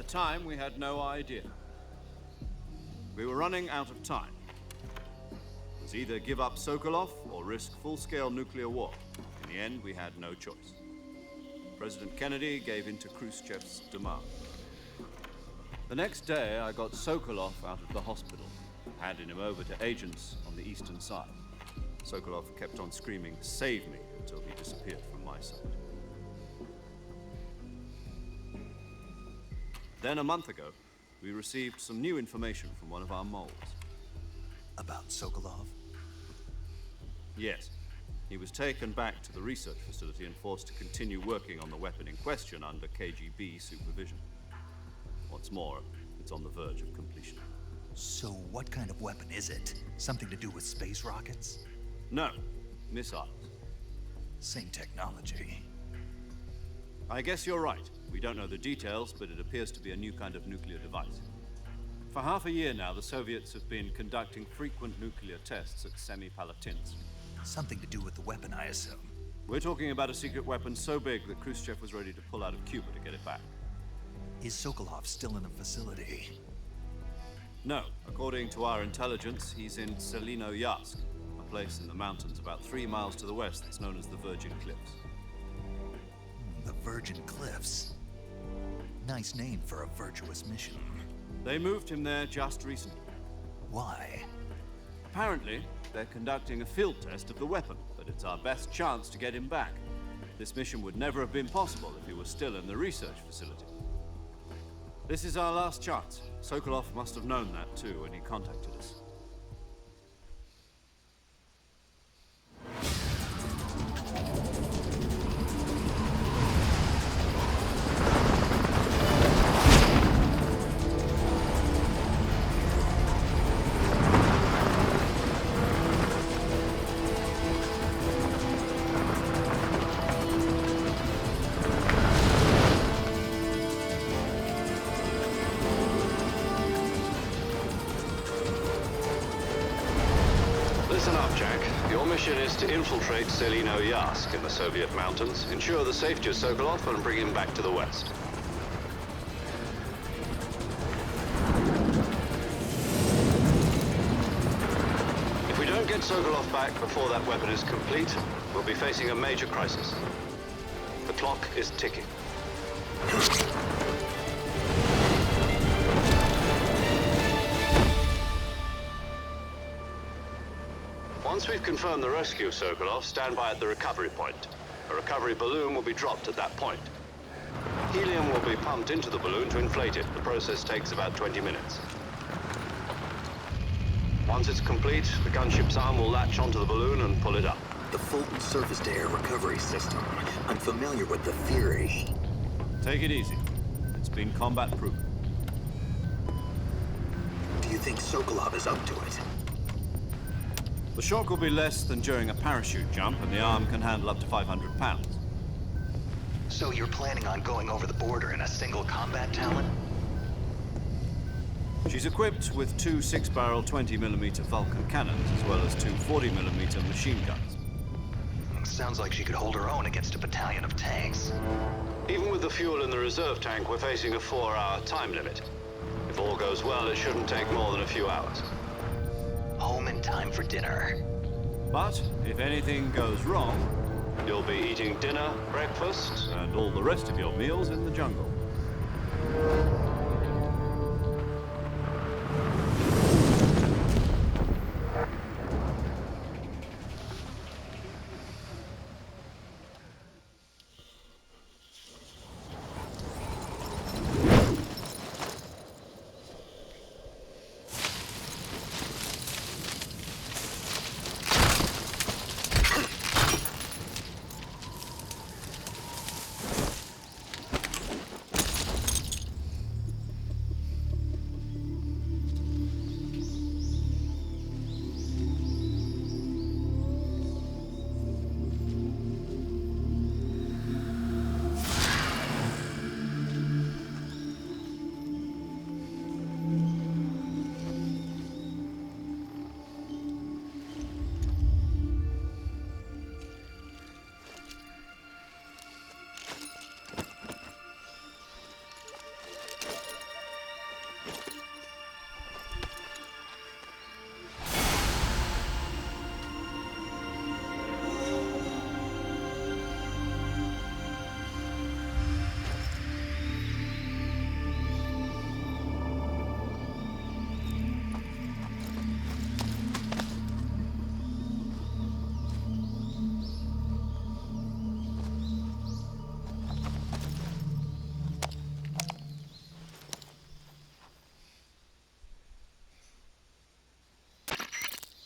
time, we had no idea. We were running out of time. It was either give up Sokolov or risk full-scale nuclear war. In the end, we had no choice. President Kennedy gave in to Khrushchev's demand. The next day, I got Sokolov out of the hospital, handed him over to agents on the eastern side. Sokolov kept on screaming, "Save me," until he disappeared from my sight. Then, a month ago, we received some new information from one of our moles. About Sokolov? Yes. He was taken back to the research facility and forced to continue working on the weapon in question under KGB supervision. What's more, it's on the verge of completion. So what kind of weapon is it? Something to do with space rockets? No, missiles. Same technology. I guess you're right. We don't know the details, but it appears to be a new kind of nuclear device. For half a year now, the Soviets have been conducting frequent nuclear tests at Semipalatinsk. Something to do with the weapon, I assume. We're talking about a secret weapon so big that Khrushchev was ready to pull out of Cuba to get it back. Is Sokolov still in the facility? No. According to our intelligence, he's in Selino-Yarsk, a place in the mountains about 3 miles to the west that's known as the Virgin Cliffs. The Virgin Cliffs. Nice name for a virtuous mission. They moved him there just recently. Why? Apparently, they're conducting a field test of the weapon, but it's our best chance to get him back. This mission would never have been possible if he was still in the research facility. This is our last chance. Sokolov must have known that too when he contacted us. Listen up, Jack. Your mission is to infiltrate Selino-Yarsk in the Soviet mountains, ensure the safety of Sokolov, and bring him back to the West. If we don't get Sokolov back before that weapon is complete, we'll be facing a major crisis. The clock is ticking. Once we've confirmed the rescue of Sokolov, stand by at the recovery point. A recovery balloon will be dropped at that point. Helium will be pumped into the balloon to inflate it. The process takes about 20 minutes. Once it's complete, the gunship's arm will latch onto the balloon and pull it up. The Fulton surface-to-air recovery system. I'm familiar with the theory. Take it easy. It's been combat-proven. Do you think Sokolov is up to it? The shock will be less than during a parachute jump, and the arm can handle up to 500 pounds. So you're planning on going over the border in a single combat Talon? She's equipped with 2 6-barrel 20mm Vulcan cannons, as well as 2 40mm machine guns. Sounds like she could hold her own against a battalion of tanks. Even with the fuel in the reserve tank, we're facing a 4-hour time limit. If all goes well, it shouldn't take more than a few hours. Home in time for dinner. But if anything goes wrong, You'll be eating dinner, breakfast, and all the rest of your meals in the jungle.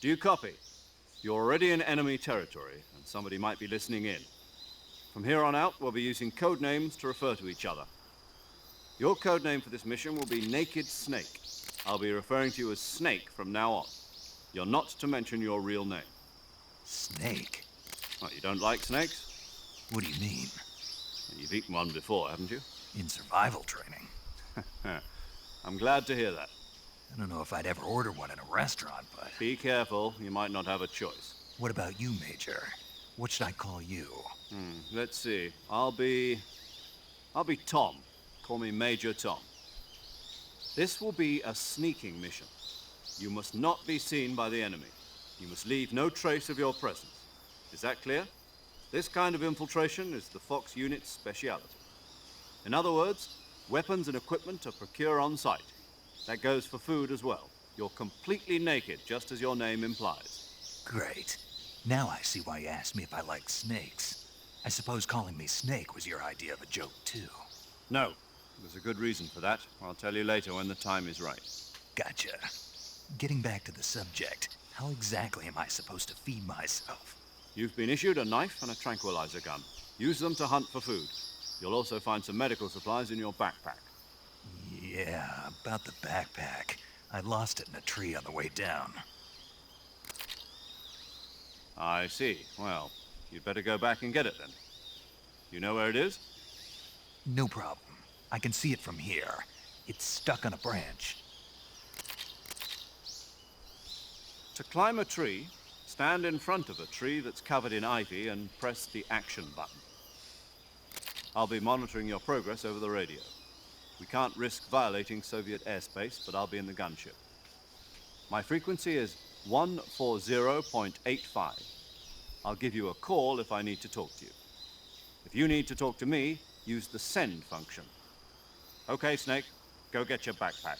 Do you copy? You're already in enemy territory, and somebody might be listening in. From here on out, we'll be using code names to refer to each other. Your code name for this mission will be Naked Snake. I'll be referring to you as Snake from now on. You're not to mention your real name. Snake? What, you don't like snakes? What do you mean? You've eaten one before, haven't you? In survival training? I'm glad to hear that. I don't know if I'd ever order one in a restaurant, but... Be careful, you might not have a choice. What about you, Major? What should I call you? Let's see. I'll be Tom. Call me Major Tom. This will be a sneaking mission. You must not be seen by the enemy. You must leave no trace of your presence. Is that clear? This kind of infiltration is the Fox unit's speciality. In other words, weapons and equipment are procured on site. That goes for food as well. You're completely naked, just as your name implies. Great. Now I see why you asked me if I like snakes. I suppose calling me Snake was your idea of a joke, too. No, there's a good reason for that. I'll tell you later when the time is right. Gotcha. Getting back to the subject, how exactly am I supposed to feed myself? You've been issued a knife and a tranquilizer gun. Use them to hunt for food. You'll also find some medical supplies in your backpack. Yeah, about the backpack. I lost it in a tree on the way down. I see. Well, you'd better go back and get it then. You know where it is? No problem. I can see it from here. It's stuck on a branch. To climb a tree, stand in front of a tree that's covered in ivy and press the action button. I'll be monitoring your progress over the radio. We can't risk violating Soviet airspace, but I'll be in the gunship. My frequency is 140.85. I'll give you a call if I need to talk to you. If you need to talk to me, use the send function. Okay, Snake, go get your backpack.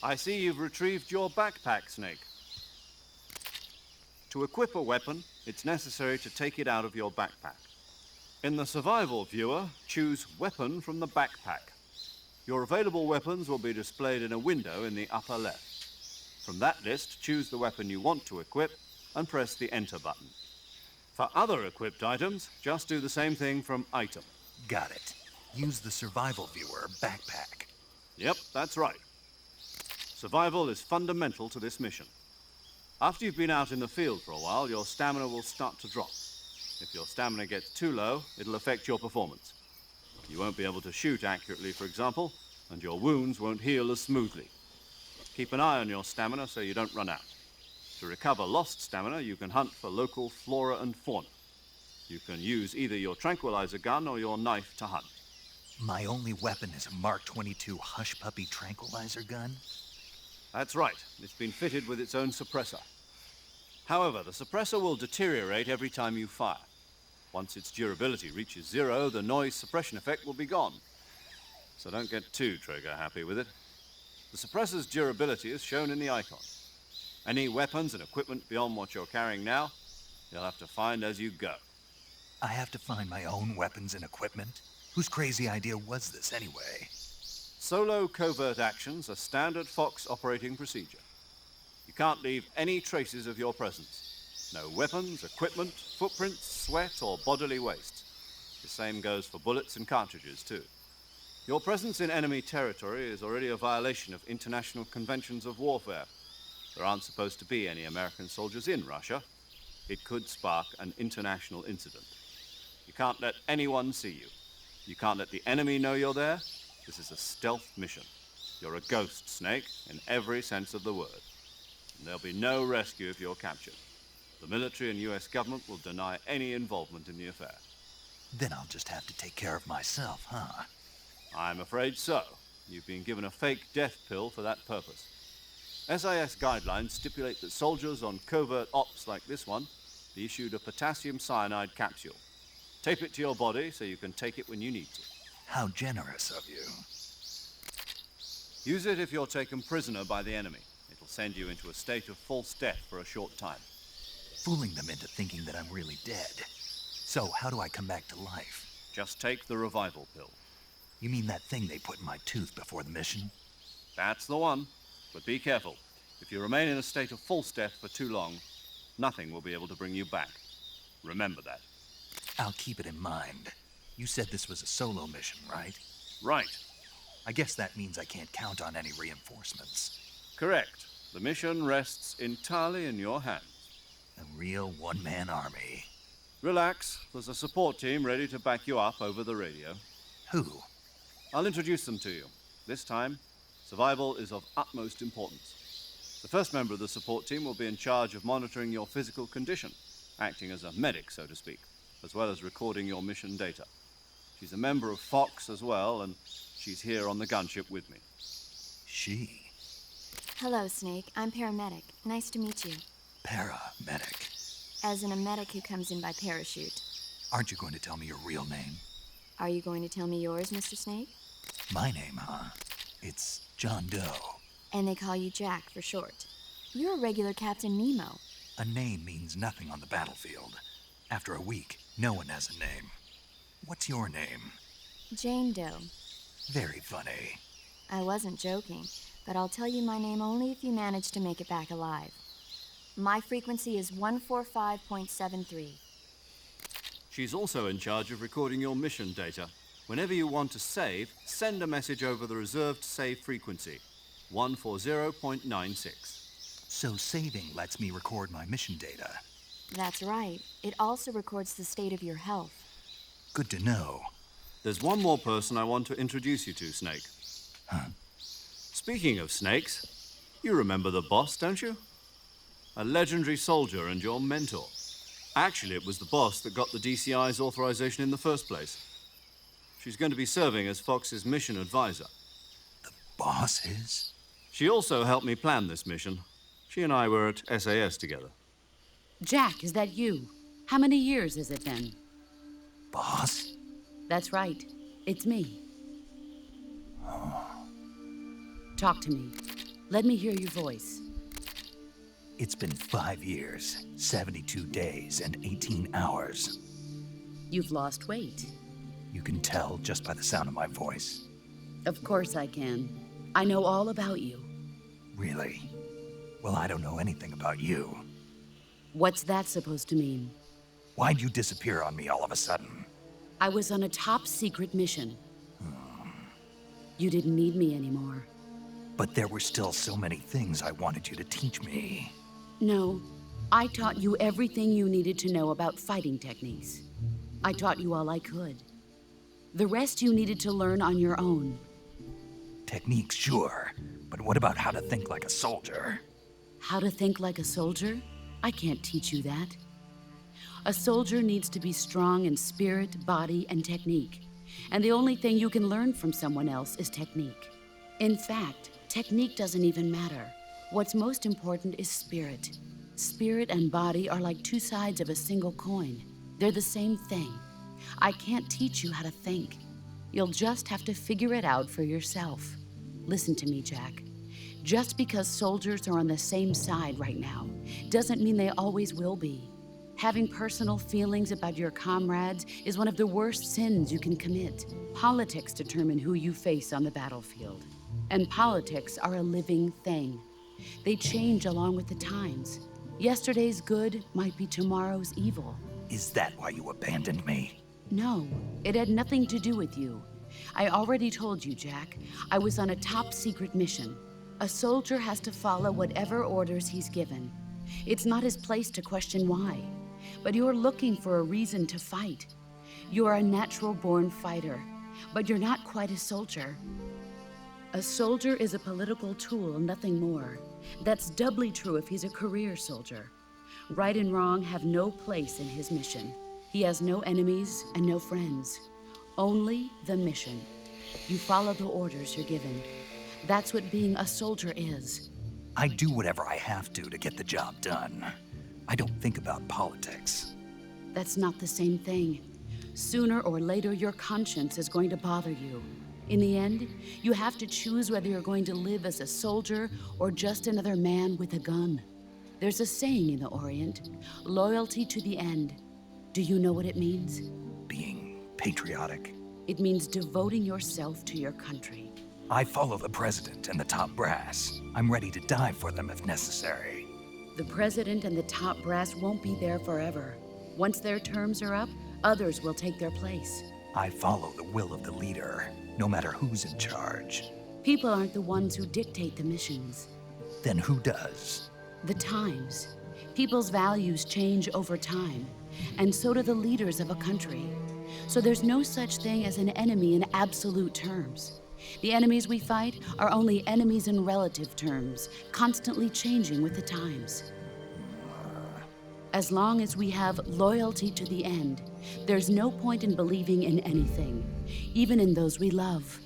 I see you've retrieved your backpack, Snake. To equip a weapon, it's necessary to take it out of your backpack. In the survival viewer, choose Weapon from the backpack. Your available weapons will be displayed in a window in the upper left. From that list, choose the weapon you want to equip and press the Enter button. For other equipped items, just do the same thing from Item. Got it. Use the survival viewer backpack. Yep, that's right. Survival is fundamental to this mission. After you've been out in the field for a while, your stamina will start to drop. If your stamina gets too low, it'll affect your performance. You won't be able to shoot accurately, for example, and your wounds won't heal as smoothly. Keep an eye on your stamina so you don't run out. To recover lost stamina, you can hunt for local flora and fauna. You can use either your tranquilizer gun or your knife to hunt. My only weapon is a Mark 22 Hush Puppy tranquilizer gun? That's right. It's been fitted with its own suppressor. However, the suppressor will deteriorate every time you fire. Once its durability reaches 0, the noise suppression effect will be gone. So don't get too trigger happy with it. The suppressor's durability is shown in the icon. Any weapons and equipment beyond what you're carrying now, you'll have to find as you go. I have to find my own weapons and equipment? Whose crazy idea was this anyway? Solo covert actions are standard Fox operating procedure. You can't leave any traces of your presence. No weapons, equipment, footprints, sweat, or bodily waste. The same goes for bullets and cartridges, too. Your presence in enemy territory is already a violation of international conventions of warfare. There aren't supposed to be any American soldiers in Russia. It could spark an international incident. You can't let anyone see you. You can't let the enemy know you're there. This is a stealth mission. You're a ghost, Snake, in every sense of the word. And there'll be no rescue if you're captured. The military and US government will deny any involvement in the affair. Then I'll just have to take care of myself, huh? I'm afraid so. You've been given a fake death pill for that purpose. SIS guidelines stipulate that soldiers on covert ops like this one be issued a potassium cyanide capsule. Tape it to your body so you can take it when you need to. How generous of you. Use it if you're taken prisoner by the enemy. It'll send you into a state of false death for a short time. Fooling them into thinking that I'm really dead. So, how do I come back to life? Just take the revival pill. You mean that thing they put in my tooth before the mission? That's the one. But be careful. If you remain in a state of false death for too long, nothing will be able to bring you back. Remember that. I'll keep it in mind. You said this was a solo mission, right? Right. I guess that means I can't count on any reinforcements. Correct. The mission rests entirely in your hands. A real one-man army. Relax. There's a support team ready to back you up over the radio. Who? I'll introduce them to you. This time, survival is of utmost importance. The first member of the support team will be in charge of monitoring your physical condition, acting as a medic, so to speak, as well as recording your mission data. She's a member of Fox as well, and she's here on the gunship with me. She? Hello, Snake. I'm paramedic. Nice to meet you. Paramedic. As in a medic who comes in by parachute. Aren't you going to tell me your real name? Are you going to tell me yours, Mr. Snake? My name, huh? It's John Doe. And they call you Jack for short. You're a regular Captain Nemo. A name means nothing on the battlefield. After a week, no one has a name. What's your name? Jane Doe. Very funny. I wasn't joking, but I'll tell you my name only if you manage to make it back alive. My frequency is 145.73. She's also in charge of recording your mission data. Whenever you want to save, send a message over the reserved save frequency, 140.96. So saving lets me record my mission data. That's right. It also records the state of your health. Good to know. There's one more person I want to introduce you to, Snake. Huh? Speaking of snakes, you remember the boss, don't you? A legendary soldier and your mentor. Actually, it was the boss that got the DCI's authorization in the first place. She's going to be serving as Fox's mission advisor. The boss is? She also helped me plan this mission. She and I were at SAS together. Jack, is that you? How many years has it been? Boss? That's right. It's me. Talk to me. Let me hear your voice. It's been 5 years, 72 days, and 18 hours. You've lost weight. You can tell just by the sound of my voice. Of course I can. I know all about you. Really? Well, I don't know anything about you. What's that supposed to mean? Why'd you disappear on me all of a sudden? I was on a top-secret mission. You didn't need me anymore. But there were still so many things I wanted you to teach me. No, I taught you everything you needed to know about fighting techniques. I taught you all I could. The rest you needed to learn on your own. Techniques, sure. But what about how to think like a soldier? How to think like a soldier? I can't teach you that. A soldier needs to be strong in spirit, body, and technique. And the only thing you can learn from someone else is technique. In fact, technique doesn't even matter. What's most important is spirit. Spirit and body are like two sides of a single coin. They're the same thing. I can't teach you how to think. You'll just have to figure it out for yourself. Listen to me, Jack. Just because soldiers are on the same side right now doesn't mean they always will be. Having personal feelings about your comrades is one of the worst sins you can commit. Politics determine who you face on the battlefield. And politics are a living thing. They change along with the times. Yesterday's good might be tomorrow's evil. Is that why you abandoned me? No, it had nothing to do with you. I already told you, Jack. I was on a top-secret mission. A soldier has to follow whatever orders he's given. It's not his place to question why. But you're looking for a reason to fight. You are a natural-born fighter, but you're not quite a soldier. A soldier is a political tool, nothing more. That's doubly true if he's a career soldier. Right and wrong have no place in his mission. He has no enemies and no friends. Only the mission. You follow the orders you're given. That's what being a soldier is. I do whatever I have to get the job done. I don't think about politics. That's not the same thing. Sooner or later, your conscience is going to bother you. In the end, you have to choose whether you're going to live as a soldier or just another man with a gun. There's a saying in the Orient, loyalty to the end. Do you know what it means? Being patriotic. It means devoting yourself to your country. I follow the president and the top brass. I'm ready to die for them if necessary. The president and the top brass won't be there forever. Once their terms are up, others will take their place. I follow the will of the leader, no matter who's in charge. People aren't the ones who dictate the missions. Then who does? The times. People's values change over time, and so do the leaders of a country. So there's no such thing as an enemy in absolute terms. The enemies we fight are only enemies in relative terms, constantly changing with the times. As long as we have loyalty to the end, there's no point in believing in anything, even in those we love.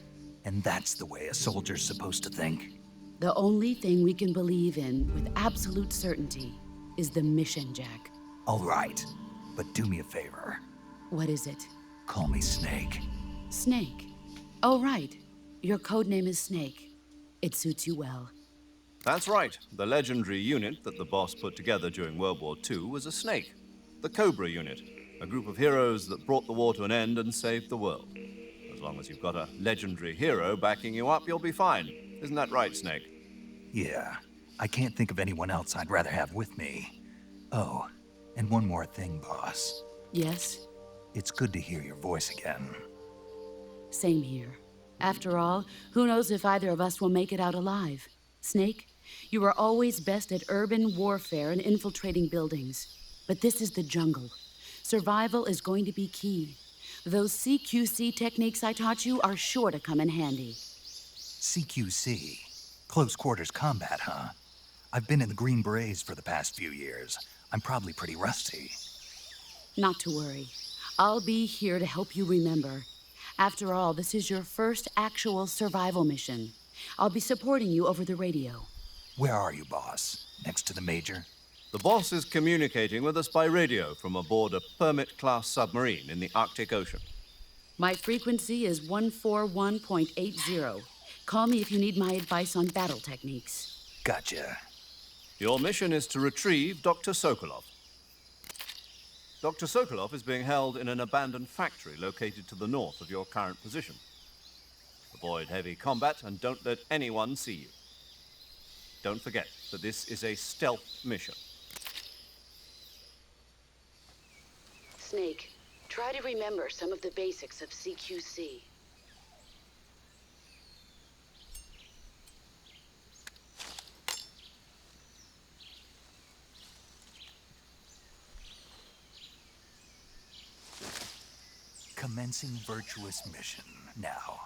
And that's the way a soldier's supposed to think? The only thing we can believe in with absolute certainty is the mission, Jack. All right, but do me a favor. What is it? Call me Snake. Snake. Oh, right. Your code name is Snake. It suits you well. That's right. The legendary unit that the boss put together during World War II was a snake. The Cobra unit, a group of heroes that brought the war to an end and saved the world. As long as you've got a legendary hero backing you up, you'll be fine. Isn't that right, Snake? Yeah, I can't think of anyone else I'd rather have with me. Oh, and one more thing, boss. Yes? It's good to hear your voice again. Same here. After all, who knows if either of us will make it out alive? Snake, you are always best at urban warfare and infiltrating buildings. But this is the jungle. Survival is going to be key. Those CQC techniques I taught you are sure to come in handy. CQC? Close quarters combat, huh? I've been in the Green Berets for the past few years. I'm probably pretty rusty. Not to worry. I'll be here to help you remember. After all, this is your first actual survival mission. I'll be supporting you over the radio. Where are you, boss? Next to the Major? The boss is communicating with us by radio from aboard a Permit-class submarine in the Arctic Ocean. My frequency is 141.80. Call me if you need my advice on battle techniques. Gotcha. Your mission is to retrieve Dr. Sokolov. Dr. Sokolov is being held in an abandoned factory located to the north of your current position. Avoid heavy combat and don't let anyone see you. Don't forget that this is a stealth mission. Snake, try to remember some of the basics of CQC. Commencing virtuous mission now.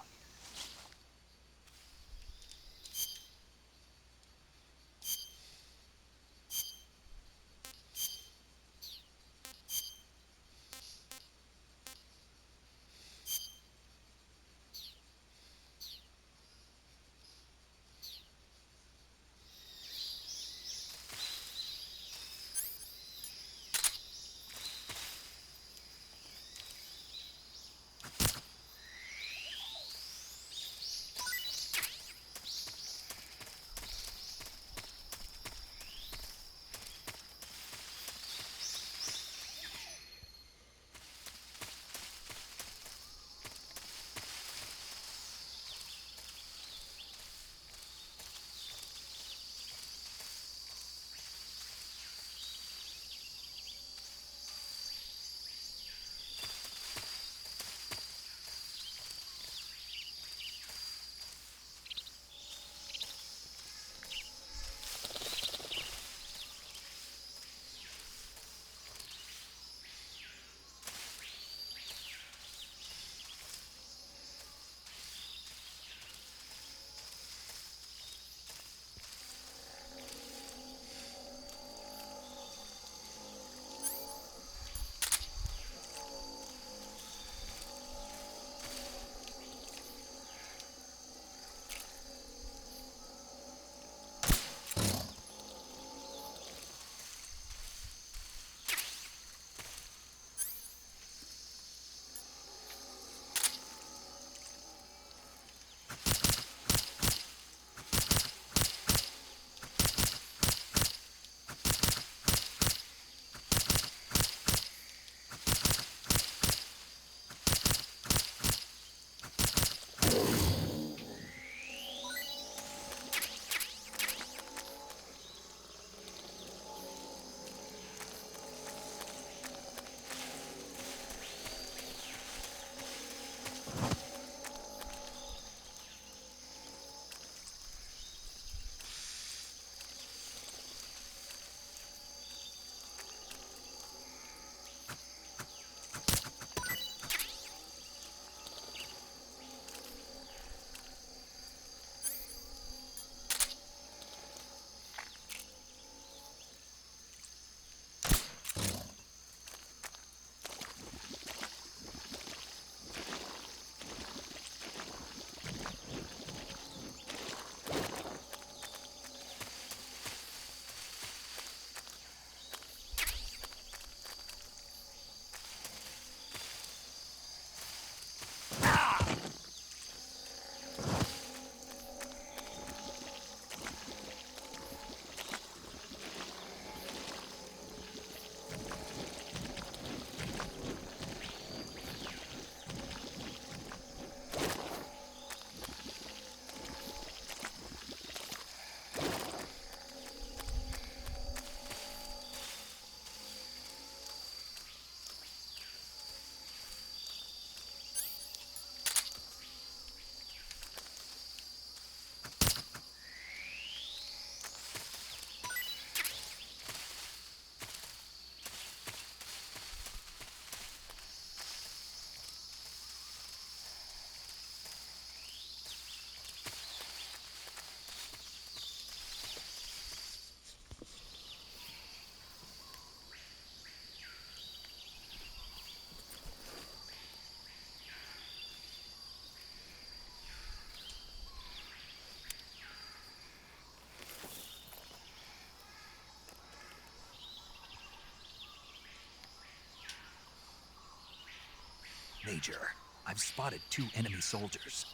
Major, I've spotted 2 enemy soldiers.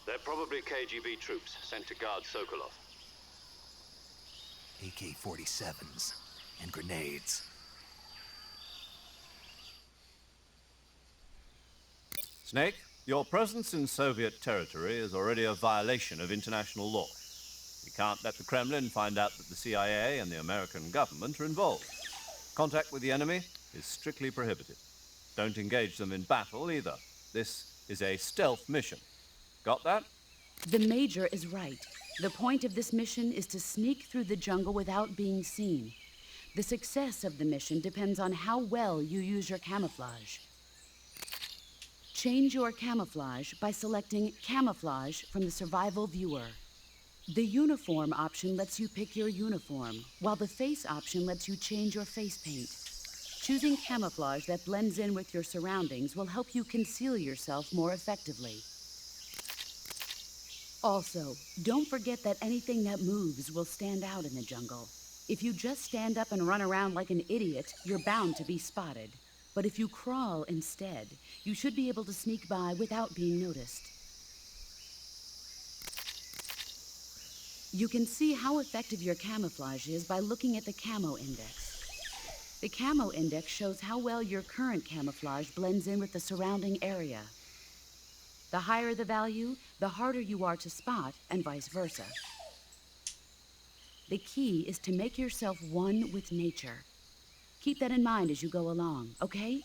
They're probably KGB troops sent to guard Sokolov. AK-47s and grenades. Snake, your presence in Soviet territory is already a violation of international law. We can't let the Kremlin find out that the CIA and the American government are involved. Contact with the enemy is strictly prohibited. Don't engage them in battle either. This is a stealth mission. Got that? The Major is right. The point of this mission is to sneak through the jungle without being seen. The success of the mission depends on how well you use your camouflage. Change your camouflage by selecting Camouflage from the Survival Viewer. The Uniform option lets you pick your uniform, while the Face option lets you change your face paint. Choosing camouflage that blends in with your surroundings will help you conceal yourself more effectively. Also, don't forget that anything that moves will stand out in the jungle. If you just stand up and run around like an idiot, you're bound to be spotted. But if you crawl instead, you should be able to sneak by without being noticed. You can see how effective your camouflage is by looking at the Camo Index. The Camo Index shows how well your current camouflage blends in with the surrounding area. The higher the value, the harder you are to spot, and vice versa. The key is to make yourself one with nature. Keep that in mind as you go along, okay?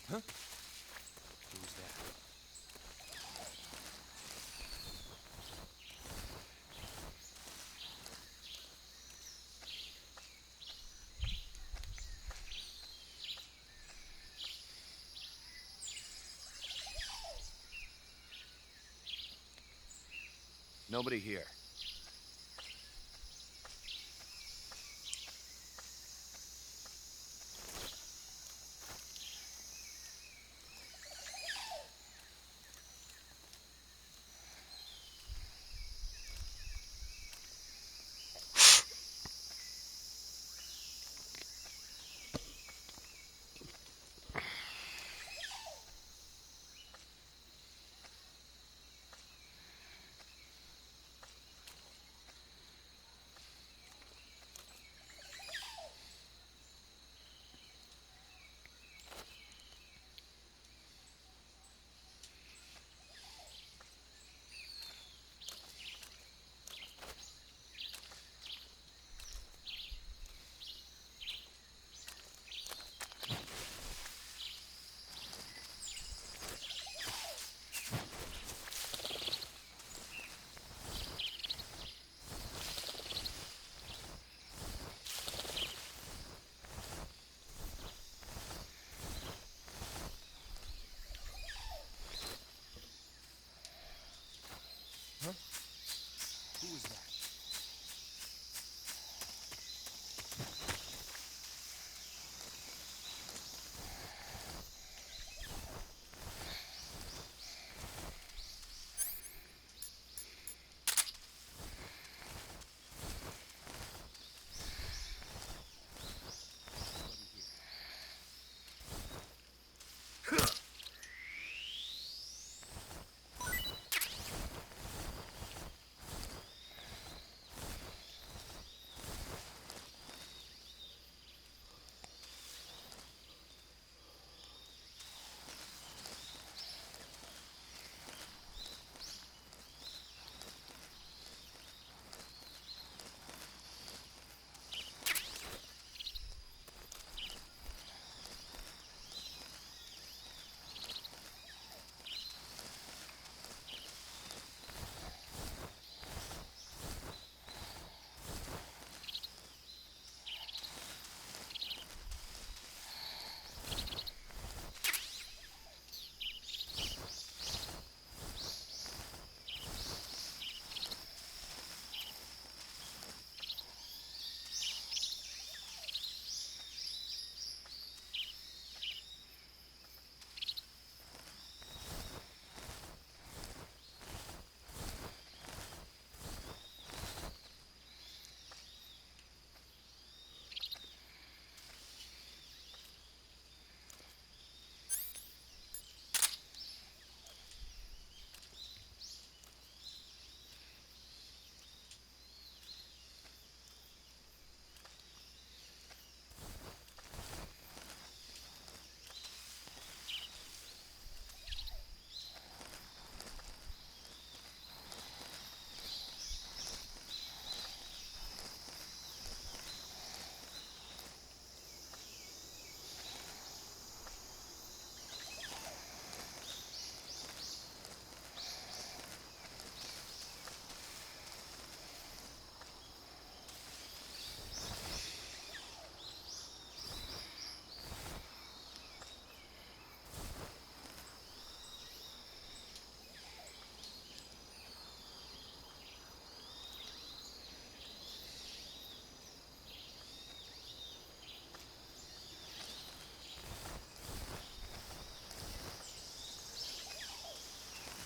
Who's that? Nobody here.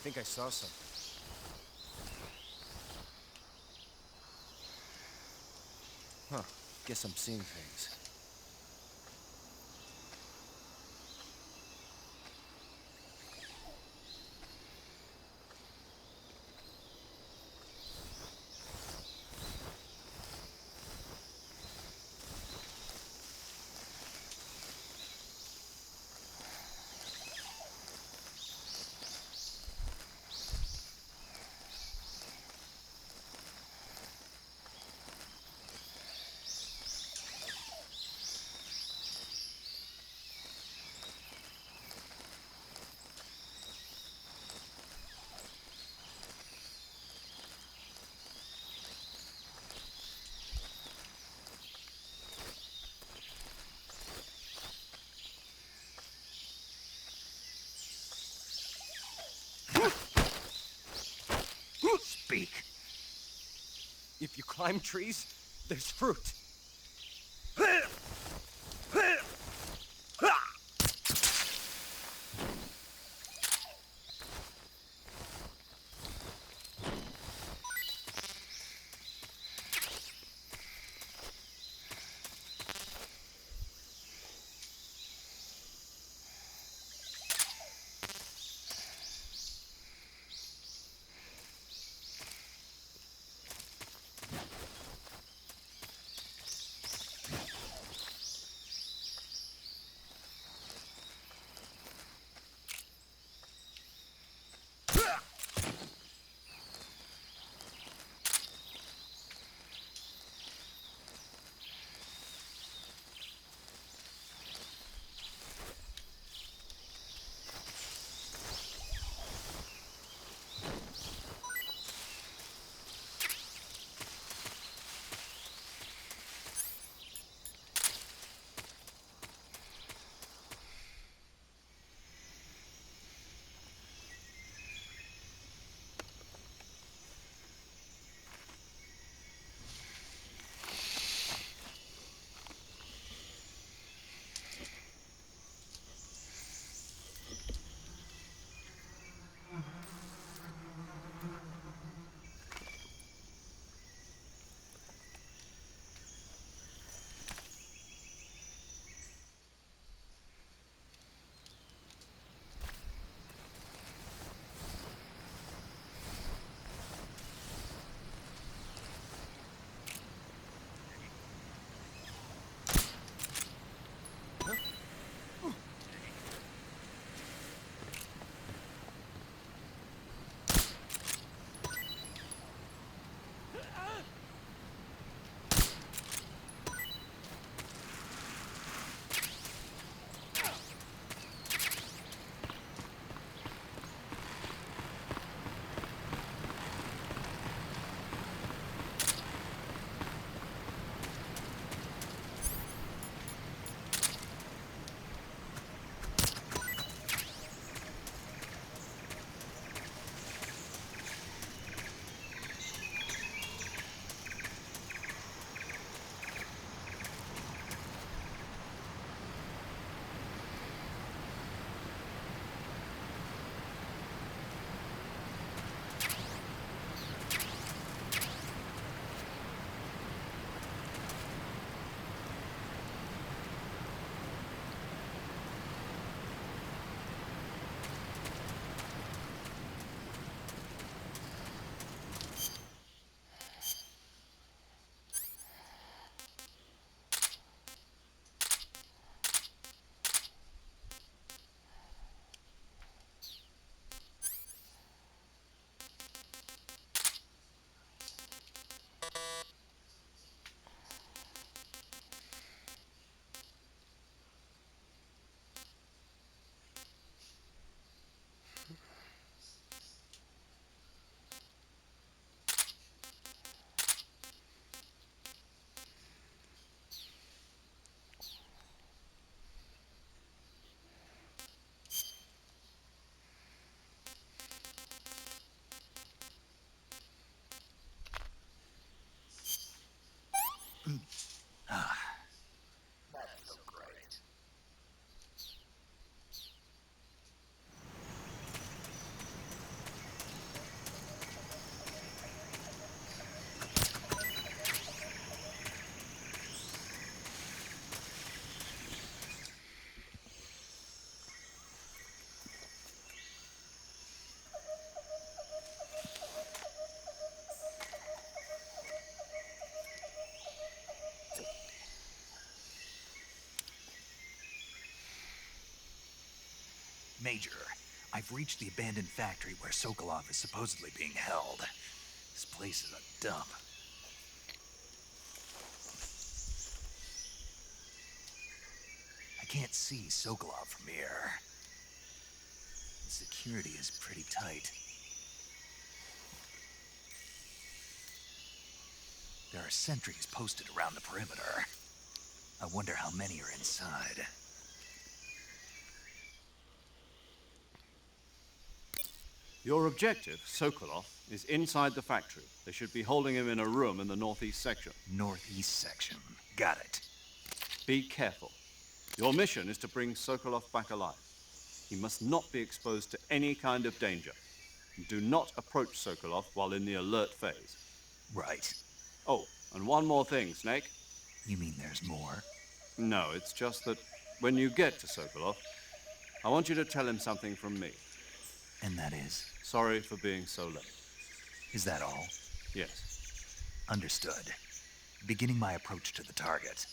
think I saw some. Huh. Guess I'm seeing things. Speak. If you climb trees, there's fruit. Major, I've reached the abandoned factory where Sokolov is supposedly being held. This place is a dump. I can't see Sokolov from here. The security is pretty tight. There are sentries posted around the perimeter. I wonder how many are inside. Your objective, Sokolov, is inside the factory. They should be holding him in a room in the northeast section. Northeast section. Got it. Be careful. Your mission is to bring Sokolov back alive. He must not be exposed to any kind of danger. Do not approach Sokolov while in the alert phase. Right. Oh, and one more thing, Snake. You mean there's more? No, it's just that when you get to Sokolov, I want you to tell him something from me. And that is? Sorry for being so late. Is that all? Yes. Understood. Beginning my approach to the target.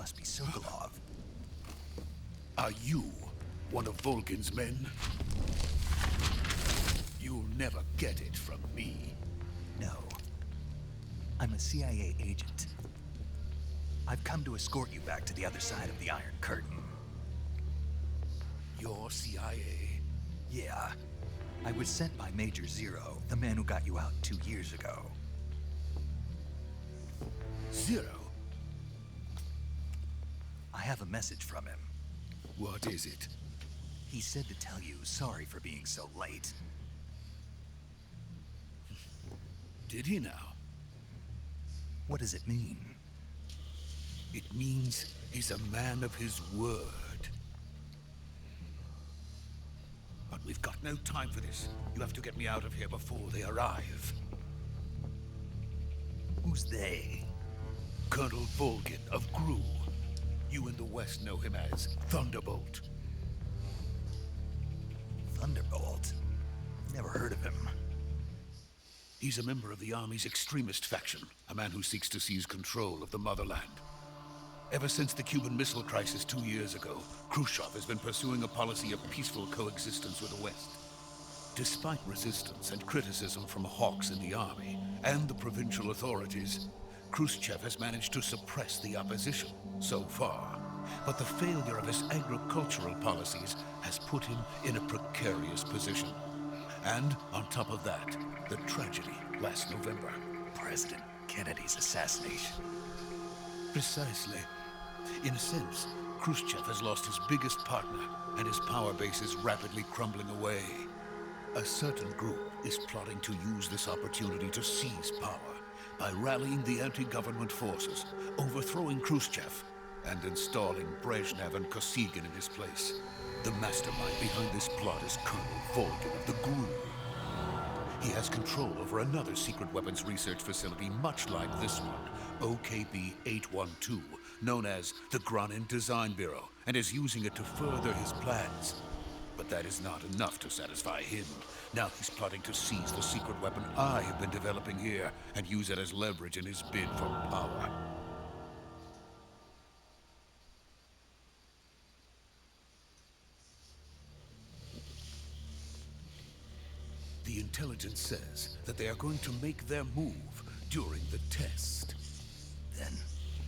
must be Sokolov. Are you one of Volgin's men? You'll never get it from me. No. I'm a CIA agent. I've come to escort you back to the other side of the Iron Curtain. You're CIA? Yeah. I was sent by Major Zero, the man who got you out 2 years ago. Zero? I have a message from him. What is it? He said to tell you sorry for being so late. Did he now? What does it mean? It means he's a man of his word. But we've got no time for this. You have to get me out of here before they arrive. Who's they? Colonel Volgin of Gru. You in the West know him as Thunderbolt. Thunderbolt? Never heard of him. He's a member of the Army's extremist faction, a man who seeks to seize control of the motherland. Ever since the Cuban Missile Crisis 2 years ago, Khrushchev has been pursuing a policy of peaceful coexistence with the West. Despite resistance and criticism from hawks in the army and the provincial authorities, Khrushchev has managed to suppress the opposition so far. But the failure of his agricultural policies has put him in a precarious position. And on top of that, the tragedy last November. President Kennedy's assassination. Precisely. In a sense, Khrushchev has lost his biggest partner, and his power base is rapidly crumbling away. A certain group is plotting to use this opportunity to seize power by rallying the anti-government forces, overthrowing Khrushchev, and installing Brezhnev and Kosygin in his place. The mastermind behind this plot is Colonel Volgin of the GRU. He has control over another secret weapons research facility much like this one, OKB-812, known as the Granin Design Bureau, and is using it to further his plans. But that is not enough to satisfy him. Now he's plotting to seize the secret weapon I have been developing here and use it as leverage in his bid for power. The intelligence says that they are going to make their move during the test. Then,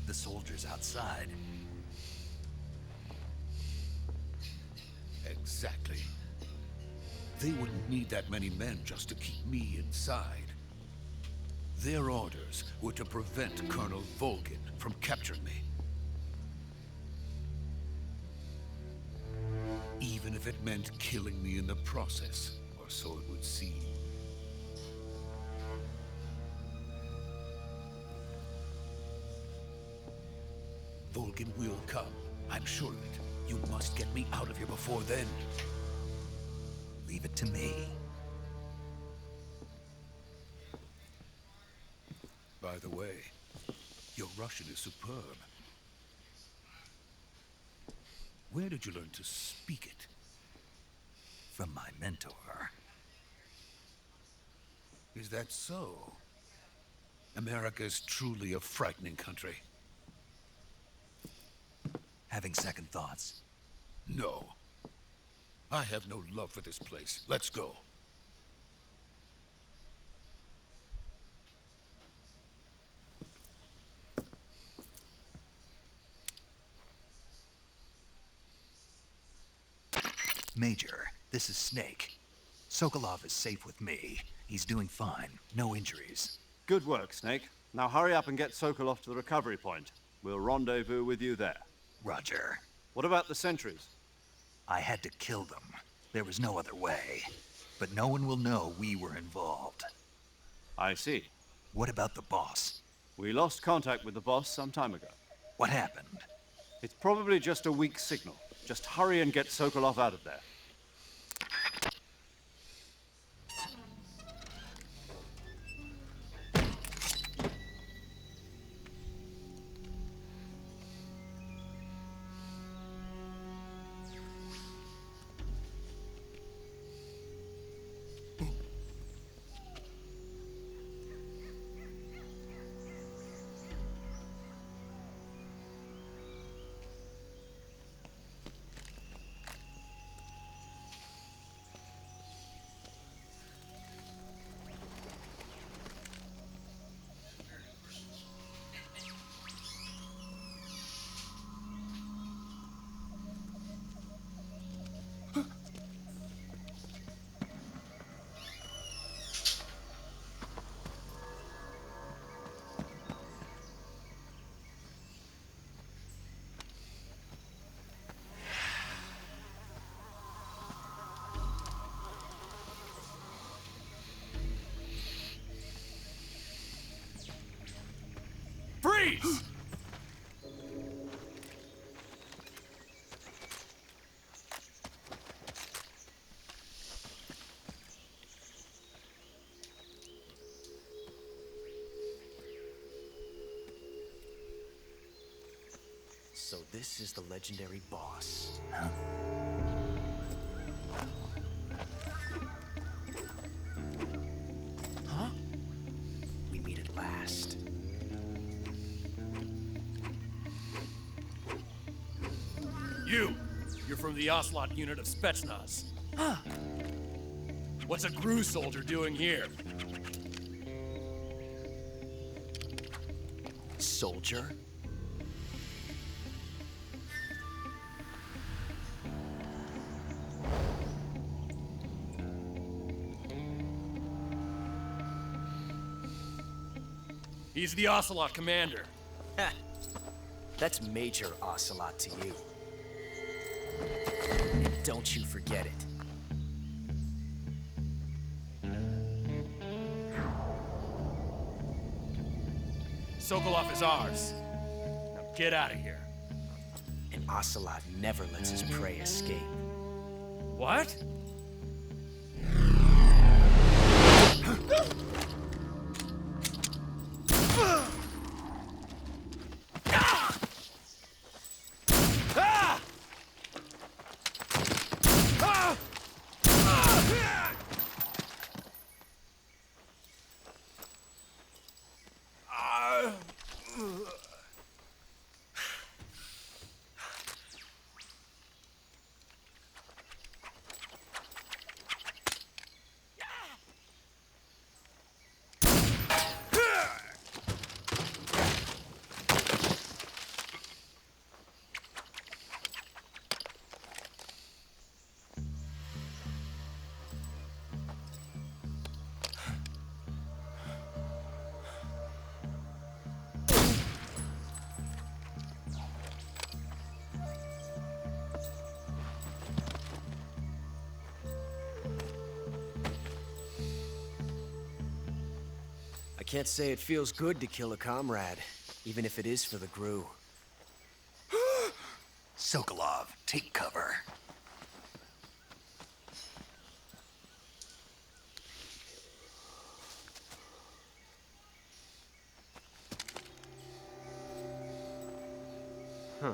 the soldiers outside. Exactly. They wouldn't need that many men just to keep me inside. Their orders were to prevent Colonel Volgin from capturing me. Even if it meant killing me in the process, or so it would seem. Volgin will come. I'm sure of it. You must get me out of here before then. Leave it to me. By the way, your Russian is superb. Where did you learn to speak it? From my mentor. Is that so? America is truly a frightening country. Having second thoughts? No. I have no love for this place. Let's go. Major, this is Snake. Sokolov is safe with me. He's doing fine. No injuries. Good work, Snake. Now hurry up and get Sokolov to the recovery point. We'll rendezvous with you there. Roger. What about the sentries? I had to kill them. There was no other way. But no one will know we were involved. I see. What about the boss? We lost contact with the boss some time ago. What happened? It's probably just a weak signal. Just hurry and get Sokolov out of there. Freeze! So this is the legendary boss. Huh? We meet at last. You're from the Ocelot unit of Spetsnaz. Huh. What's a GRU soldier doing here? Soldier? He's the Ocelot commander. Ha! That's Major Ocelot to you. And don't you forget it. Sokolov is ours. Now get out of here. And Ocelot never lets his prey escape. What? I can't say it feels good to kill a comrade, even if it is for the GRU. Sokolov, take cover. Huh.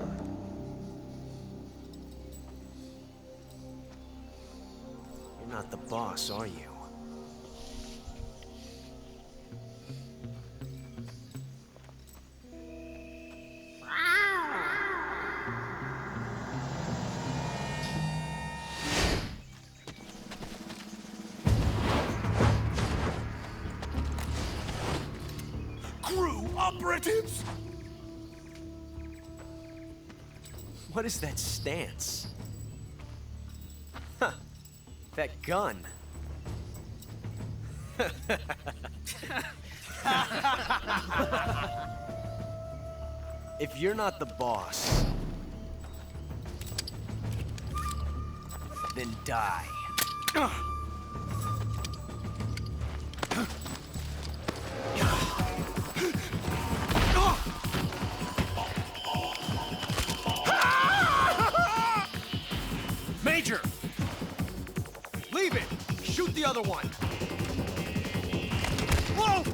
You're not the boss, are you? GRU operatives! What is that stance? Huh. That gun. If you're not the boss, then die. Major! Leave it! Shoot the other one! Whoa!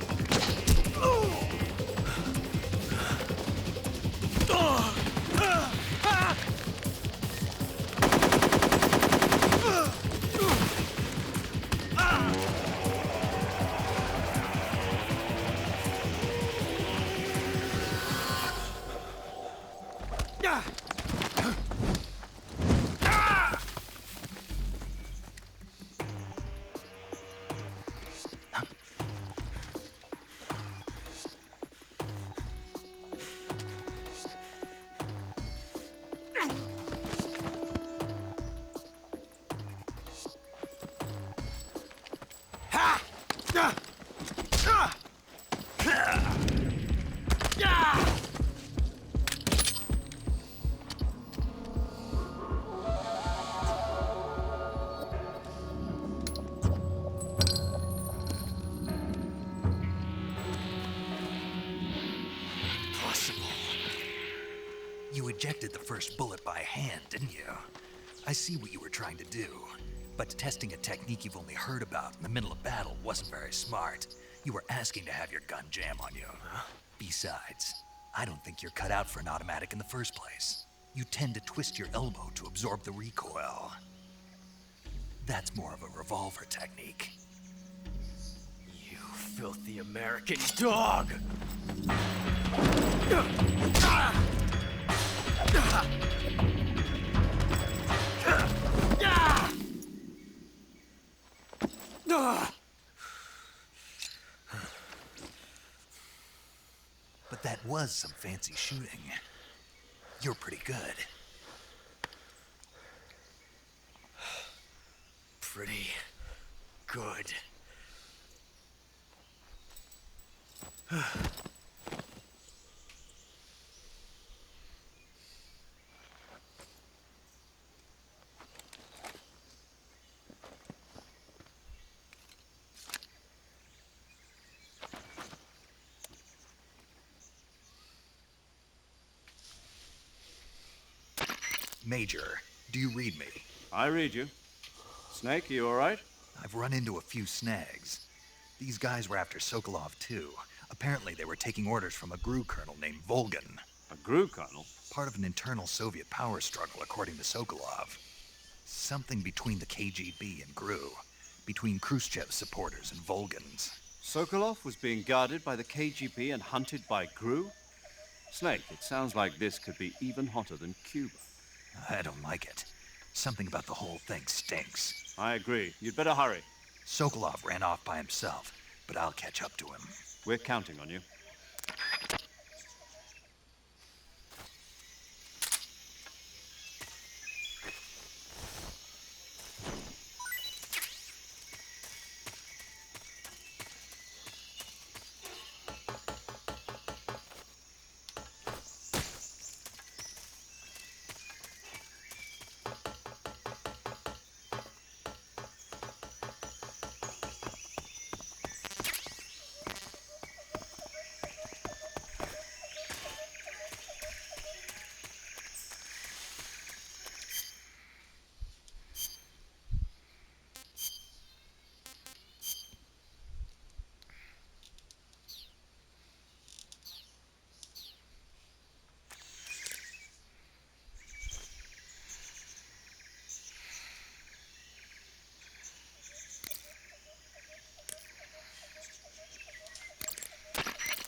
ejected the first bullet by hand, didn't you? I see what you were trying to do, but testing a technique you've only heard about in the middle of battle wasn't very smart. You were asking to have your gun jam on you. Besides, I don't think you're cut out for an automatic in the first place. You tend to twist your elbow to absorb the recoil. That's more of a revolver technique. You filthy American dog! But that was some fancy shooting. You're pretty good. Pretty good. Major, do you read me? I read you. Snake, you all right? I've run into a few snags. These guys were after Sokolov, too. Apparently, they were taking orders from a GRU colonel named Volgan. A GRU colonel? Part of an internal Soviet power struggle, according to Sokolov. Something between the KGB and GRU. Between Khrushchev's supporters and Volgan's. Sokolov was being guarded by the KGB and hunted by GRU? Snake, it sounds like this could be even hotter than Cuba. I don't like it. Something about the whole thing stinks. I agree. You'd better hurry. Sokolov ran off by himself, but I'll catch up to him. We're counting on you.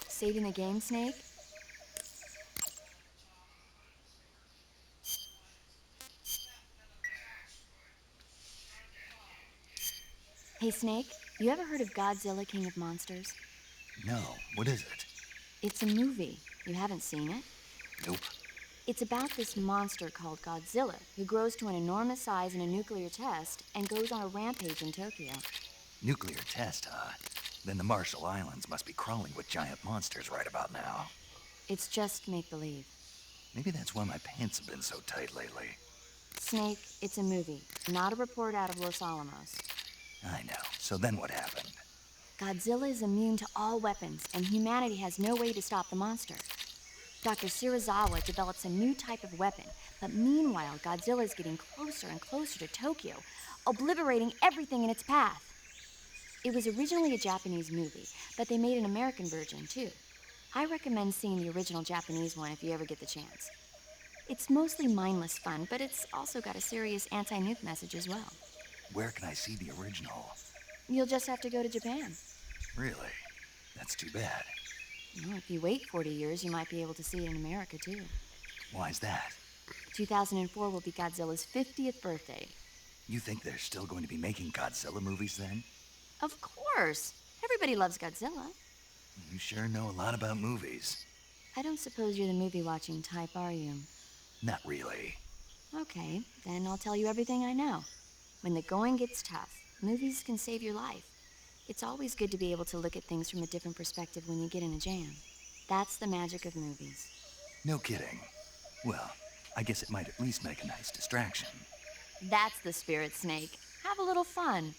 Saving the game, Snake? Hey, Snake, you ever heard of Godzilla, King of Monsters? No, what is it? It's a movie. You haven't seen it? Nope. It's about this monster called Godzilla, who grows to an enormous size in a nuclear test and goes on a rampage in Tokyo. Nuclear test, huh? Then the Marshall Islands must be crawling with giant monsters right about now. It's just make-believe. Maybe that's why my pants have been so tight lately. Snake, it's a movie, not a report out of Los Alamos. I know. So then what happened? Godzilla is immune to all weapons, and humanity has no way to stop the monster. Dr. Shirazawa develops a new type of weapon, but meanwhile, Godzilla is getting closer and closer to Tokyo, obliterating everything in its path. It was originally a Japanese movie, but they made an American version, too. I recommend seeing the original Japanese one if you ever get the chance. It's mostly mindless fun, but it's also got a serious anti-nuke message as well. Where can I see the original? You'll just have to go to Japan. Really? That's too bad. Well, if you wait 40 years, you might be able to see it in America, too. Why's that? 2004 will be Godzilla's 50th birthday. You think they're still going to be making Godzilla movies then? Of course. Everybody loves Godzilla. You sure know a lot about movies. I don't suppose you're the movie-watching type, are you? Not really. Okay, then I'll tell you everything I know. When the going gets tough, movies can save your life. It's always good to be able to look at things from a different perspective when you get in a jam. That's the magic of movies. No kidding. Well, I guess it might at least make a nice distraction. That's the spirit, Snake. Have a little fun.